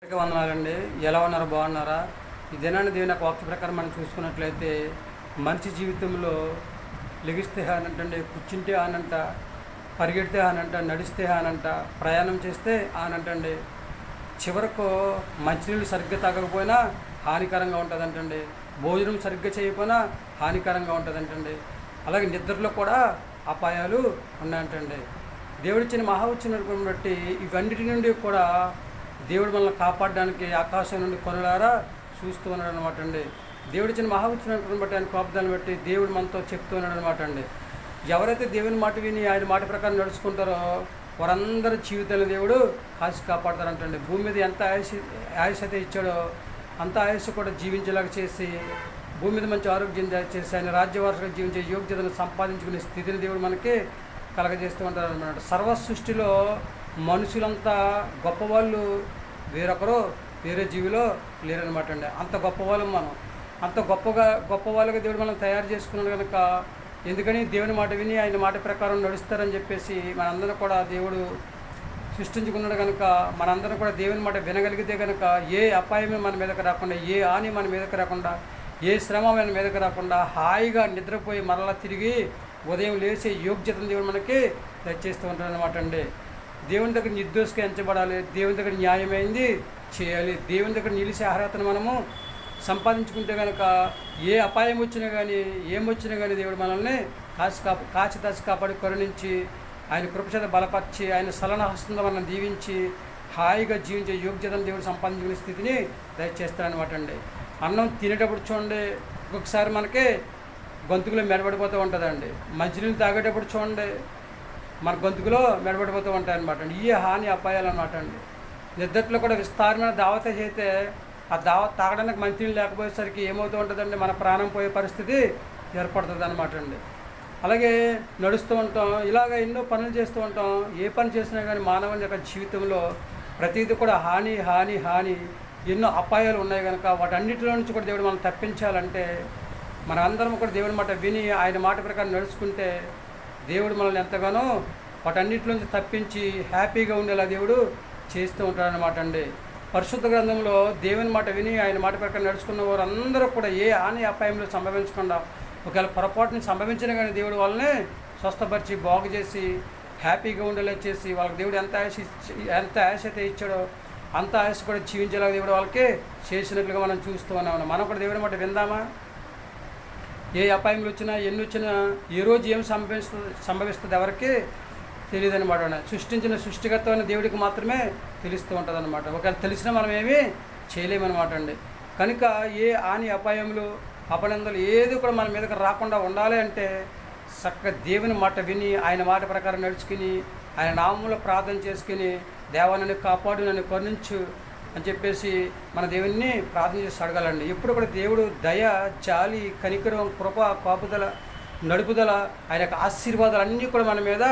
అందరికీ వందనాలండి. ఎలా ఉన్నారు? బాగున్నారా? ఈ దినాన్ని దేవుని యొక్క వాక్య ప్రకారం మనం చూసుకున్నట్లయితే మనిషి జీవితంలో లెగిస్తే హానంటండి, కూర్చుంటే హానంట, పరిగెడితే హానంట, నడిస్తే హానంట, ప్రయాణం చేస్తే హానంటండి, చివరకు మంచినీళ్ళు సరిగ్గా తాగకపోయినా హానికరంగా ఉంటుందంటండి, భోజనం సరిగ్గా చేయకపోయినా హానికరంగా ఉంటుందంటండి, అలాగే నిద్రలో కూడా అపాయాలు ఉన్నాయంటండి. దేవుడిచ్చిన మహావచ్చిన బట్టి ఇవన్నిటి నుండి కూడా దేవుడు మనల్ని కాపాడడానికి ఆకాశం నుండి కొనలారా చూస్తూ ఉన్నాడు అనమాట అండి. దేవుడిచ్చిన మహావచ్చిన బట్టి ఆయన కోపదాన్ని బట్టి దేవుడు మనతో చెప్తూ ఉన్నాడు అనమాట అండి. ఎవరైతే దేవుని మాట విని ఆయన మాట ప్రకారం నడుచుకుంటారో వారందరి జీవితాన్ని దేవుడు కాసి కాపాడతారంటండి. భూమి మీద ఎంత ఆయుష్ అయితే ఇచ్చాడో అంత ఆయుష్ కూడా జీవించేలాగా చేసి భూమి మీద మంచి ఆరోగ్యం చేసి ఆయన రాజ్యవారసుగా జీవించే యోగ్యతను సంపాదించుకునే స్థితిని దేవుడు మనకి కలగజేస్తూ ఉంటారు అన్నమాట. సర్వ సృష్టిలో మనుషులంతా గొప్పవాళ్ళు వేరొకరు వేరే జీవిలో లేరనమాట అండి. అంత గొప్పవాళ్ళం మనం, అంత గొప్పవాళ్ళుగా దేవుడు మనం తయారు చేసుకున్నాడు కనుక, ఎందుకని దేవుని మాట విని ఆయన మాట ప్రకారం నడుస్తారని చెప్పేసి మనందరం కూడా దేవుడు సృష్టించుకున్నాడు కనుక మనందరం కూడా దేవుని మాట వినగలిగితే కనుక ఏ అపాయమే మన మీదకి రాకుండా, ఏ హాని మన మీదకి రాకుండా, ఏ శ్రమ మన మీదకి రాకుండా హాయిగా నిద్రపోయి మరలా తిరిగి ఉదయం లేచే యోగ్యతను దేవుడు మనకి దయచేస్తూ ఉంటాడు అనమాట అండి. దేవుని దగ్గర నిర్దోషిగా ఎంచబడాలి, దేవుని దగ్గర న్యాయమైంది చేయాలి, దేవుని దగ్గర నిలిచే అర్హతను మనము సంపాదించుకుంటే కనుక ఏ అపాయం వచ్చినా కానీ ఏమొచ్చినా కానీ దేవుడు మనల్ని కాచి కాపాడి కరుణించి ఆయన కృపచేత బలపరిచి ఆయన సలన హస్తంలో మనం దీవించి హాయిగా జీవించే యోగ్యతను దేవుడు సంపాదించుకునే స్థితిని దయచేస్తారనమాట అండి. అన్నం తినేటప్పుడు చూడండి, ఒక్కొక్కసారి మనకి గొంతుకులో మెడబడిపోతూ ఉంటుందండి. మంచినీళ్ళు తాగేటప్పుడు చూడండి మన గొంతుకులో మెడబడిపోతూ ఉంటాయి అనమాట అండి. ఈ హాని అపాయాలు అనమాట అండి. నిద్రలో కూడా విస్తారమైన దావత చేస్తే ఆ దావత తాగడానికి మంచినీళ్ళు లేకపోయేసరికి ఏమవుతూ ఉంటుందండి, మన ప్రాణం పోయే పరిస్థితి ఏర్పడుతుంది అనమాట అండి. అలాగే నడుస్తూ ఉంటాం, ఇలాగ ఎన్నో పనులు చేస్తూ ఉంటాం. ఏ పని చేసినా కానీ మానవుని యొక్క జీవితంలో ప్రతిదీ కూడా హాని హాని హాని ఎన్నో అపాయాలు ఉన్నాయి కనుక వాటన్నిటిలో నుంచి కూడా దేవుడు మనం తప్పించాలంటే మన అందరం కూడా దేవుడి మాట విని ఆయన మాట ప్రకారం నడుచుకుంటే దేవుడు మనల్ని ఎంతగానో వాటన్నిటి నుంచి తప్పించి హ్యాపీగా ఉండేలా దేవుడు చేస్తూ ఉంటాడనమాట అండి. పరిశుద్ధ గ్రంథంలో దేవుని మాట విని ఆయన మాట ప్రకారం నడుచుకున్న వారు అందరూ కూడా ఏ హాని అపాయంలో సంభవించకుండా, ఒకవేళ పొరపాటుని సంభవించినా కానీ దేవుడు వాళ్ళని స్వస్థపరిచి బాగు చేసి హ్యాపీగా ఉండేలా చేసి వాళ్ళకి దేవుడు ఎంత ఆశ అయితే ఇచ్చాడో అంత ఆశ కూడా జీవించేలాగా దేవుడు వాళ్ళకి చేసినట్లుగా మనం చూస్తూ ఉన్నాం. మనం కూడా దేవుడి మాట విందామా? ఏ అపాయంలో వచ్చినా ఎన్ని వచ్చినా ఏ రోజు ఏం సంభవిస్తుంది ఎవరికి తెలియదు అనమాట. సృష్టించిన సృష్టికర్త అయిన దేవుడికి మాత్రమే తెలుస్తూ ఉంటుంది అనమాట. ఒకవేళ తెలిసినా మనం ఏమీ చేయలేమన్నమాట అండి. కనుక ఏ హాని అపాయములు అపనందలు ఏది కూడా మన మీదకి రాకుండా ఉండాలి అంటే చక్కగా దేవుని మాట విని ఆయన మాట ప్రకారం నడుచుకుని ఆయన నామంలో ప్రార్థన చేసుకుని దేవా నన్ను కాపాడు, నన్ను కరుణించు అని చెప్పేసి మన దేవుని ప్రార్థన చేసి అడగాలండి. ఎప్పుడు కూడా దేవుడు దయ, జాలి, కనికరం, కృప, కాపుదల, నడుపుదల, ఆయన యొక్క ఆశీర్వాదాలు అన్నీ కూడా మన మీద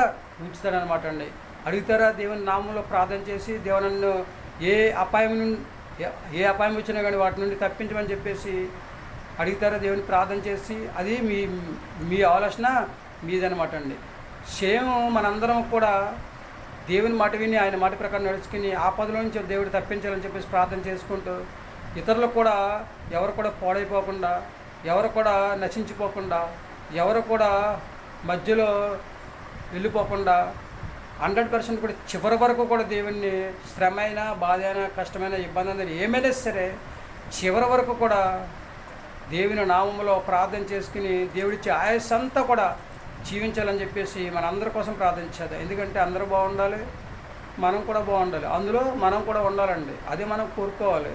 ఉంచుతాడనమాట అండి. అడుగుతారా? దేవుని నామంలో ప్రార్థన చేసి దేవ నన్ను ఏ అపాయం వచ్చినా కానీ వాటి నుండి తప్పించమని చెప్పేసి అడుగుతారా? దేవుని ప్రార్థన చేసి అది మీ ఆలోచన మీదనమాట అండి. సేమ్ మనందరం కూడా దేవుని మాట విని ఆయన మాట ప్రకారం నడుచుకుని ఆపదలో నుంచి దేవుడు తప్పించాలని చెప్పేసి ప్రార్థన చేసుకుంటూ ఇతరులు కూడా ఎవరు కూడా పాడైపోకుండా, ఎవరు కూడా నశించిపోకుండా, ఎవరు కూడా మధ్యలో వెళ్ళిపోకుండా 100% కూడా చివరి వరకు కూడా దేవుణ్ణి శ్రమ అయినా, బాధ అయినా, కష్టమైన, ఇబ్బంది అయినా ఏమైనా సరే చివరి వరకు కూడా దేవుని నామంలో ప్రార్థన చేసుకుని దేవుడిచ్చే ఆయుస్సంతా కూడా జీవించాలని చెప్పేసి మన అందరి కోసం ప్రార్థించేది. ఎందుకంటే అందరూ బాగుండాలి, మనం కూడా బాగుండాలి, అందులో మనం కూడా ఉండాలండి. అది మనం కోరుకోవాలి.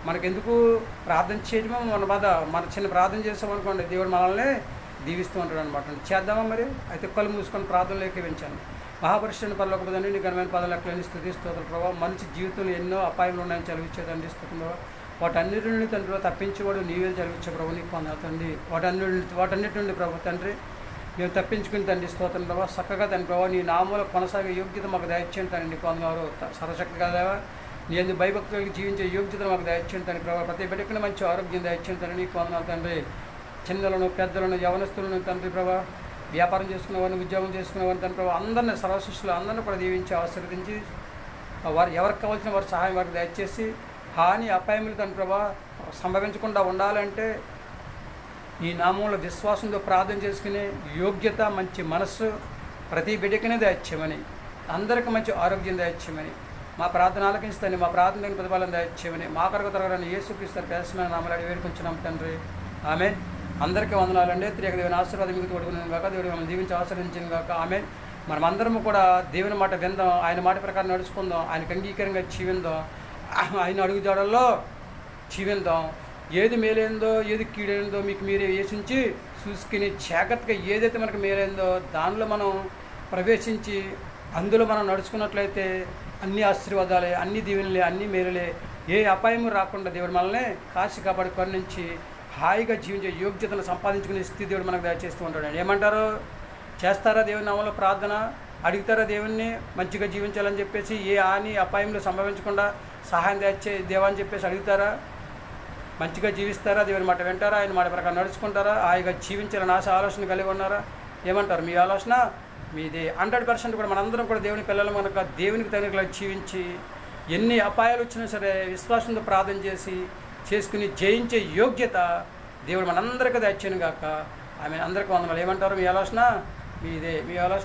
మనకెందుకు ప్రార్థన చేయడమే మన చిన్న ప్రార్థన చేసామనుకోండి దేవుడు మనల్ని దీవిస్తూ ఉంటాడు అనమాట. చేద్దామా మరి? అయితే కళ్ళు మూసుకొని ప్రార్థనలోకి వెంచాను. మహాపరిష్ఠుని పరలోక తండ్రి, నీ ఘనమైన పదాలు లెక్కలేని స్తుతిస్తోత్రం ప్రభావ. మనిషి జీవితంలో ఎన్నో అపాయాలు ఉన్నాయని చదివించేదండి స్తుతిలో వాటన్నిటి నుండి తండ్రి తప్పించేవాడు నీవే చదివించే ప్రభు, నీకు పొందాతండి. వాటన్నిటి నుండి ప్రభు తండ్రి మేము తప్పించుకుని తండ్రి స్తోత్రం ప్రభావ. చక్కగా తండ్రి ప్రభావ నీ నామంలో కొనసాగే యోగ్యత మాకు దయచేయండి తండ్రి. నీకు పొందవారు సర్వశక్తి కలదేవా, నీ ఎందుకు భయభక్తులకి జీవించే యోగ్యత మాకు దయచేయండి తండ్రి ప్రభావ. ప్రతి బిడ్డకి మంచి ఆరోగ్యం దయచేయండి తండ్రి. నీకు పొందనాలు తండ్రి. చిన్నలను, పెద్దలను, యవనస్తులను తండ్రి ప్రభావ, వ్యాపారం చేసుకునేవారిని, ఉద్యోగం చేసుకునేవారిని తండ్రి ప్రభావ, అందరినీ సర్వశిష్యులు అందరినీ కూడా దీవించి ఆశీర్వదించి వారు ఎవరికి కావాల్సిన వారి సహాయం వారికి దయచేసి హాని అపాయములు తండ్రి ప్రభా సంభవించకుండా ఉండాలంటే ఈ నామంలో విశ్వాసంతో ప్రార్థన చేసుకునే యోగ్యత, మంచి మనస్సు ప్రతి బిడ్డకినే దయచేయమని, అందరికీ మంచి ఆరోగ్యం దయచేయమని, మా ప్రార్థన ఆలకించుతాను, మా ప్రార్థనకు ప్రతిఫలం దయచేయమని, మా కొరకు తరగని యేసుక్రీస్తు పేసమైన నామలాడి వేడుకొంచున్నాం తండ్రి. ఆమేన్. అందరికీ వందనాలండి. త్రియక దేవుని ఆశీర్వాదం మీకు తోడుకున్నాను కాక, దేవుడు మిమ్మల్ని దీవించి ఆశీర్వదించిన కాక. ఆమేన్. మనమందరము కూడా దేవుని మాట విందాం, ఆయన మాట ప్రకారం నడుచుకుందాం, ఆయనకు అంగీకారంగా జీవిందాం, ఆయన అడుగుజాడల్లో జీవిందాం. ఏది మేలైందో ఏది కీడైందో మీకు మీరే యేసించి చూసుకుని జాగ్రత్తగా ఏదైతే మనకు మేలైందో దానిలో మనం ప్రవేశించి అందులో మనం నడుచుకున్నట్లయితే అన్ని ఆశీర్వాదాలే, అన్ని దీవెనలే, అన్ని మేలులే, ఏ అపాయము రాకుండా దేవుడు మనల్ని కాచి కాపాడి కరుణించి హాయిగా జీవించే యోగ్యతను సంపాదించుకునే స్థితి దేవుడు మనకు దయచేస్తూ ఉంటాడు. ఏమంటారు? చేస్తారా దేవుని నామంలో ప్రార్థన? అడుగుతారా దేవుణ్ణి మంచిగా జీవించాలని చెప్పేసి, ఏ హాని అపాయంలో సంభవించకుండా సహాయం తెచ్చే దేవా అని చెప్పేసి అడుగుతారా? మంచిగా జీవిస్తారా? దేవుని మాట వింటారా? ఆయన మాట ప్రకారం నడుచుకుంటారా? హాయిగా జీవించాలని ఆశ ఆలోచన కలిగి ఉన్నారా? ఏమంటారు? మీ ఆలోచన మీది 100% కూడా మనందరం కూడా దేవుని పిల్లలు కనుక దేవునికి తగినట్లా జీవించి ఎన్ని అపాయాలు వచ్చినా సరే విశ్వాసంతో ప్రార్థన చేసుకుని జయించే యోగ్యత దేవుడు మనందరికీ దయచేయను గాక. ఆమె అందరికీ వందనాలు. ఏమంటారు? మీ ఆలోచన మీదే. మీ ఆలోచన